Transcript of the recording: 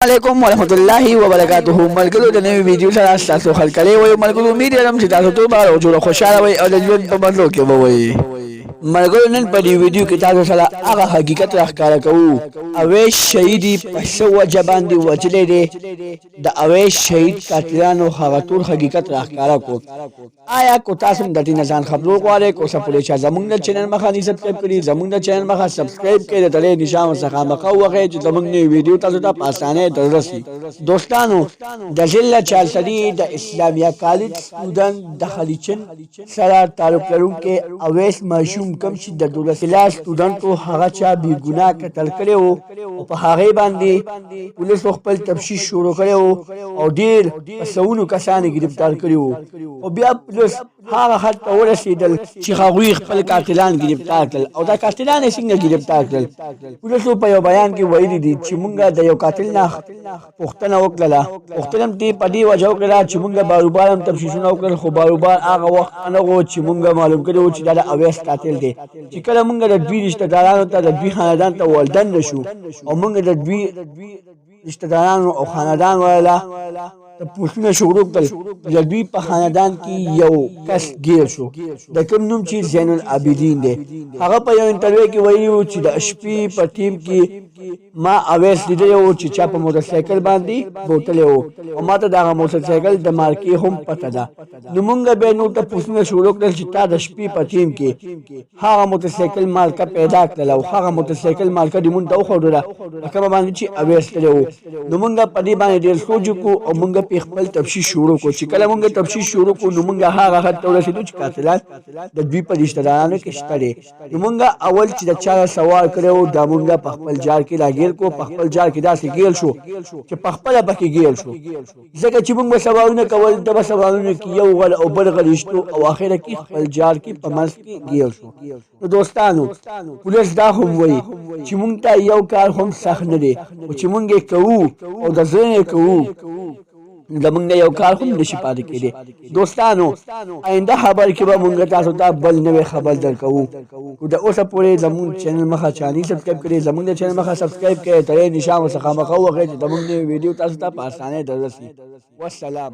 علیکم ورحمۃ اللہ وبرکاتہ ملګرو د نوې ویډیو سره تاسو خلکلې وای ملګرو امید لرم چې تاسو ټول بار او جوړ خوشاله وي او د ژوند په بدلو کې ووي ملګرو نن په دې ویډیو کې تاسو سره هغه حقیقت راښکاره کوو اویس شهیدی په څه وجه باندې وجلې دي د اویس شهید قاتلانو هغه ټول حقیقت راښکاره کوو آیا کو تاسو د دې نه ځان خبرو غواړئ کو څه پولیس زمونږ د چینل مخه دي سبسکرایب کړئ زمونږ د چینل مخه سبسکرایب کړئ د تلې نشان څخه مخه وغه چې زمونږ نوې ویډیو تاسو ته په اسانه دررسي دوستانو د ضلع چالسری د اسلامیه کالج سټوډنټ د خلیچن سره تعلق لرونکي اویس ماشوم کم چې د 12 کلاس سټوډنټو هغه چا بی ګناه قتل کړي او په هغه باندې پولیس خپل تفتیش شروع کړي او ډیر سونو کسان گرفتار کړي او بیا پولیس هغه حد ته ورسېدل چې هغوی خپل قاتلان گرفتار کړل او دا قاتلان یې څنګه گرفتار کړل پولیسو په یو بیان کې ویلي دي چې موږ د یو قاتل نه پوښتنه وکړله پوښتنه هم په دې وجه وکړله چې موږ باروبار هم تفتیشونه وکړل خو باروبار هغه وخت نه و چې موږ معلوم کړي و چې دا د اویس قاتل دی چې کله موږ د دوی رشته دارانو ته د دوی خاندان ته ولدن نشو او موږ د دوی رشته دارانو او خاندان ویله د پوښتنه شروع کړل د دوی په خاندان کې یو کس ګیر شو د کوم نوم چې زین العابدین دی هغه په یو انټرویو کې ویلي چې د شپې په ټیم کې ما اویس لیدلی و چې چا په موټرسایکل باندې بوتلی و او ما ته دغه موټرسایکل د مارکې هم پته ده نو موږ بیا نور ته پوښتنه شروع کړل چې تا د شپې په ټیم کې هغه موټرسایکل مالکه پیدا کړله او هغه موټرسایکل مالکه دې مونږ ته وښودله په کومه باندې چې اویس تللی و نو موږ په دې باندې ډېر سوچ وکړو او موږ په خپل تفتیش شروع کړو چې کله موږ تفتیش شروع کړو نو موږ هغه حد ته ورسېدو چې قاتلان د دوی په رشته دارانو کې شته دي نو موږ اول چې د چا سوال کړی دا موږ په خپل جال کې راګیر کو په خپل جال کې داسې ګیل شو چې په خپله پکې ګیل شو ځکه چې موږ به سوالونه کول د به سوالونه کې یو غل او بل غل ایستو او اخره کې خپل جال کې په منځ کې ګیل شو نو دوستانو پولیس دا هم وایي چې موږ ته یو کار هم سخت نه دی او چې موږ یې کوو او د زړه یې کوو زمونږ نه یو کار هم نشي پاتې کېدی دوستانو آینده خبر کې به مونږ تاسو ته بل نوې خبر درکوو خو د اوسه پورې زمونږ چینل مخه چا نه سبسکرایب کړئ زمونږ د چینل مخه سبسکرایب کړئ ترې نشان څخه مخه وغه چې زمونږ نوې ویډیو تاسو ته په اسانه دررسي والسلام